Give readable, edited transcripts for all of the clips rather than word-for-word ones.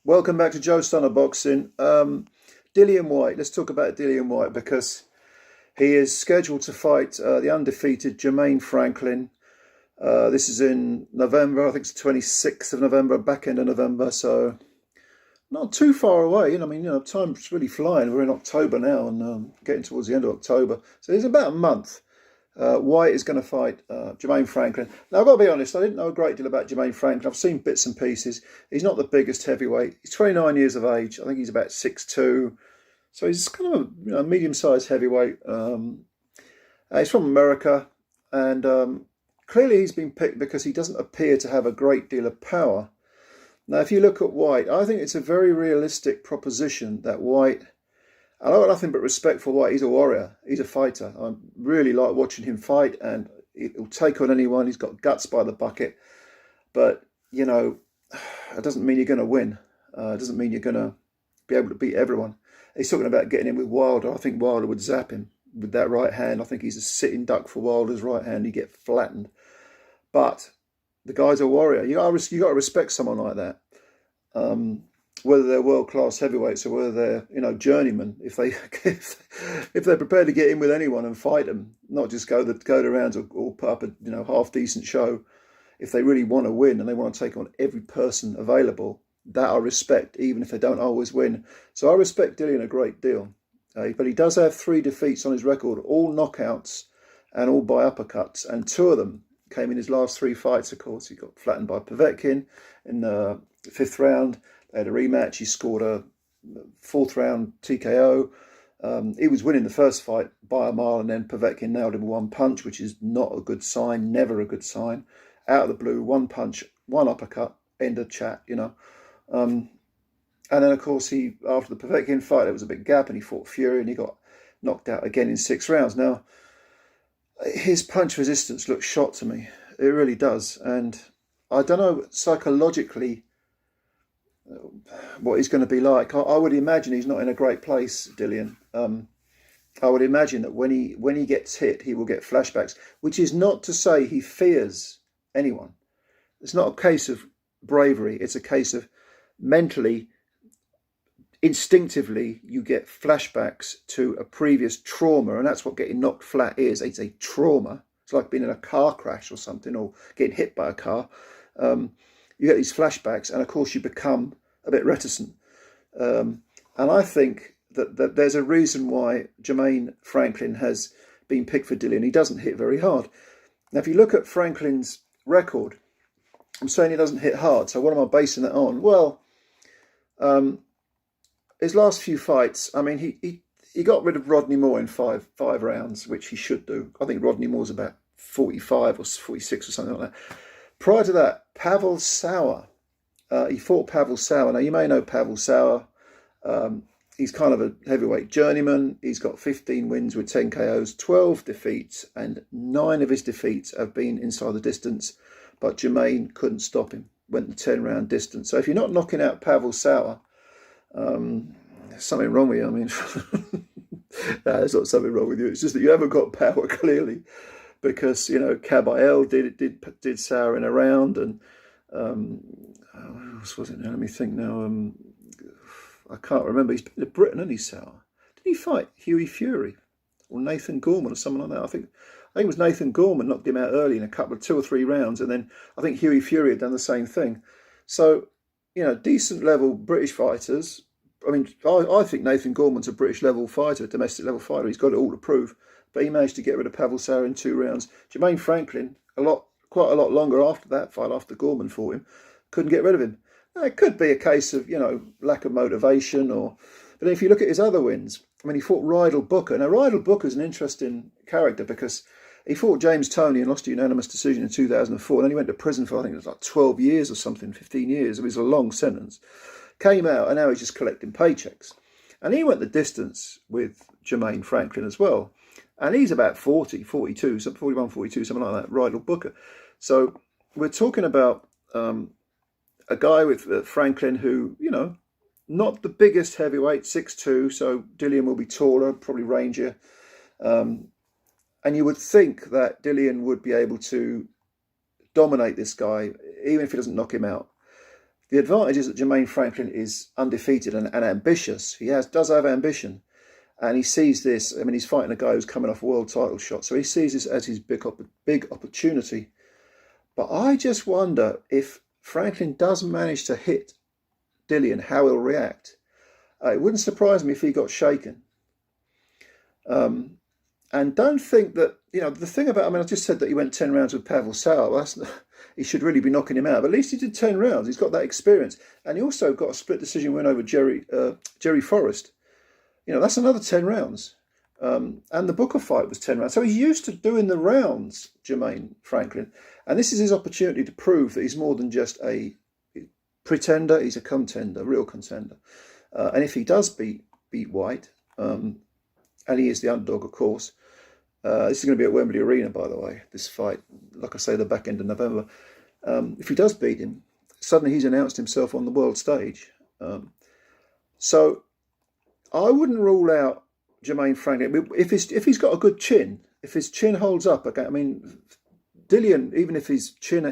Welcome back to Joe Stunner Boxing. Dillian Whyte. Let's talk about Dillian Whyte because he is scheduled to fight the undefeated JERMAINE FRANKLIN. This is in November. I think it's 26th of November, back end of November. So not too far away. Time's really flying. We're in October now and getting towards the end of October. So it's about a month. Whyte is going to fight JERMAINE FRANKLIN. Now, I've got to be honest, I didn't know a great deal about JERMAINE FRANKLIN. I've seen bits and pieces. He's not the biggest heavyweight. He's 29 years of age. I think he's about 6'2". So he's kind of a medium-sized heavyweight. He's from America, and clearly he's been picked because he doesn't appear to have a great deal of power. Now, if you look at Whyte, I think it's a very realistic proposition that Whyte... And I've got nothing but respect for Whyte. He's a warrior. He's a fighter. I really like watching him fight, and he'll take on anyone. He's got guts by the bucket. But, it doesn't mean you're going to win. It doesn't mean you're going to be able to beat everyone. He's talking about getting in with Wilder. I think Wilder would zap him with that right hand. I think he's a sitting duck for Wilder's right hand. He'd get flattened. But the guy's a warrior. You got to respect someone like that. Whether they're world-class heavyweights or whether they're, journeymen, if they're prepared to get in with anyone and fight them, not just go the rounds or put up a half-decent show, if they really want to win and they want to take on every person available, that I respect, even if they don't always win. So I respect Dillian a great deal. But he does have 3 defeats on his record, all knockouts and all by uppercuts, and 2 of them came in his last 3 fights, of course. He got flattened by Povetkin in the 5th round. They had a rematch. He scored a 4th round TKO. He was winning the first fight by a mile, and then Povetkin nailed him with 1 punch, which is not a good sign, never a good sign. Out of the blue, 1 punch, 1 uppercut, end of chat, And then, of course, after the Povetkin fight, there was a big gap, and he fought Fury, and he got knocked out again in 6 rounds. Now, his punch resistance looks shot to me. It really does. And I don't know, psychologically, what he's going to be like. I would imagine he's not in a great place, Dillian. I would imagine that when he gets hit, he will get flashbacks, which is not to say he fears anyone. It's not a case of bravery. It's a case of mentally, instinctively, you get flashbacks to a previous trauma, and that's what getting knocked flat is. It's a trauma. It's like being in a car crash or something, or getting hit by a car. You get these flashbacks, and of course you become a bit reticent. And I think that there's a reason why JERMAINE FRANKLIN has been picked for Dillian. He doesn't hit very hard. Now, if you look at Franklin's record, I'm saying he doesn't hit hard. So what am I basing that on? Well, his last few fights, he got rid of Rodney Moore in five rounds, which he should do. I think Rodney Moore's about 45 or 46 or something like that. Prior to that, Pavel Sauer. He fought Pavel Sauer. Now, you may know Pavel Sauer. He's kind of a heavyweight journeyman. He's got 15 wins with 10 KOs, 12 defeats, and 9 of his defeats have been inside the distance. But JERMAINE couldn't stop him, went the 10-round distance. So if you're not knocking out Pavel Sauer, there's something wrong with you. No, there's not something wrong with you. It's just that you haven't got power, clearly. Because, Kabayel did Sauer in a round, and what else was it now? Let me think now. I can't remember. He's been to Britain, hasn't he, Sauer? Did he fight Hughie Fury or Nathan Gorman or someone like that? I think it was Nathan Gorman knocked him out early in a couple of 2 or 3 rounds, and then I think Hughie Fury had done the same thing. So, decent level British fighters. I think Nathan Gorman's a British level fighter, a domestic level fighter. He's got it all to prove. But he managed to get rid of Pavel Sauer in 2 rounds. JERMAINE FRANKLIN, quite a lot longer after that fight, after Gorman fought him, couldn't get rid of him. Now, it could be a case of, lack of motivation, but if you look at his other wins, he fought Rydell Booker. Now, Rydell Booker's an interesting character because he fought James Toney and lost a unanimous decision in 2004. And then he went to prison for, I think it was like 12 years or something, 15 years. It was a long sentence. Came out, and now he's just collecting paychecks. And he went the distance with JERMAINE FRANKLIN as well. And he's about 40, 42, 41, 42, something like that, Rydell Booker. So we're talking about a guy with Franklin who, not the biggest heavyweight, 6'2", so Dillian will be taller, probably rangier. And you would think that Dillian would be able to dominate this guy, even if he doesn't knock him out. The advantage is that Jermaine Franklin is undefeated and ambitious. He does have ambition. And he sees this. I mean, he's fighting a guy who's coming off a world title shot. So he sees this as his big opportunity. But I just wonder if Franklin does manage to hit Dillian, how he'll react. It wouldn't surprise me if he got shaken. And don't think that, the thing about, I mean, I just said that he went 10 rounds with Pavel Sauer. Well, he should really be knocking him out. But at least he did 10 rounds. He's got that experience. And he also got a split decision win over Jerry Forrest. That's another 10 rounds. And the Booker fight was 10 rounds. So he's used to doing the rounds, Jermaine Franklin. And this is his opportunity to prove that he's more than just a pretender. He's a contender, real contender. And if he does beat Whyte, and he is the underdog, of course, this is going to be at Wembley Arena, by the way, this fight, like I say, the back end of November. If he does beat him, suddenly he's announced himself on the world stage. So I wouldn't rule out Jermaine Franklin. If he's got a good chin, if his chin holds up, okay, I mean, Dillian, even if his chin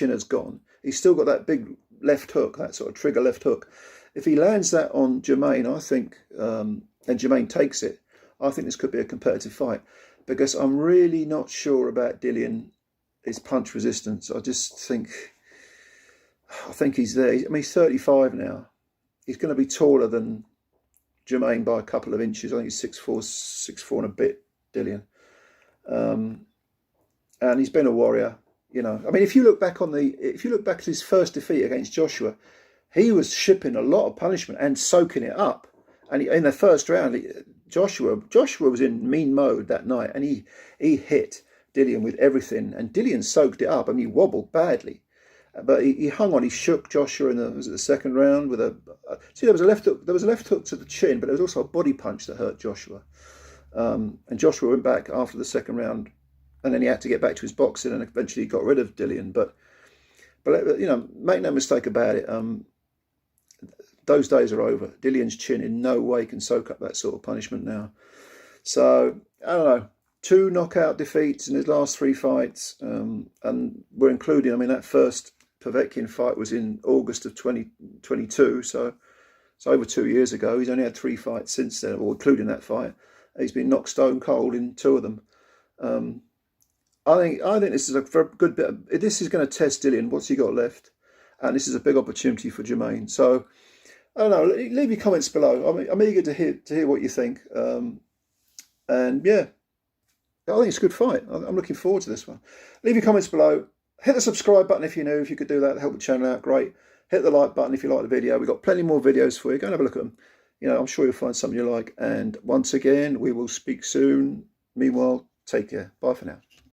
has gone, he's still got that big left hook, that sort of trigger left hook. If he lands that on Jermaine, I think, and Jermaine takes it, I think this could be a competitive fight, because I'm really not sure about Dillian, his punch resistance. I think he's there. I mean, he's 35 now. He's going to be taller than Jermaine by a couple of inches. I think he's 6'4" and a bit, Dillian. And he's been a warrior, I mean, if you look back at his first defeat against Joshua, he was shipping a lot of punishment and soaking it up. And in the first round, Joshua was in mean mode that night, and he hit Dillian with everything, and Dillian soaked it up. I mean, he wobbled badly, but he hung on. He shook Joshua in the second round with there was a left hook. There was a left hook to the chin, but there was also a body punch that hurt Joshua. And Joshua went back after the second round, and then he had to get back to his boxing, and eventually got rid of Dillian. But make no mistake about it. Those days are over. Dillian's chin in no way can soak up that sort of punishment now. So, I don't know, 2 knockout defeats in his last 3 fights. And we're including, I mean, that first Povetkin fight was in August of 2022. So it's over 2 years ago. He's only had 3 fights since then, or including that fight. He's been knocked stone cold in 2 of them. I think this is a good bit. This is going to test Dillian. What's he got left? And this is a big opportunity for Jermaine. So, I don't know. Leave your comments below. I'm eager to hear what you think. And yeah, I think it's a good fight. I'm looking forward to this one. Leave your comments below. Hit the subscribe button if you're new. If you could do that to help the channel out, great. Hit the like button if you like the video. We've got plenty more videos for you. Go and have a look at them. I'm sure you'll find something you like. And once again, we will speak soon. Meanwhile, take care. Bye for now.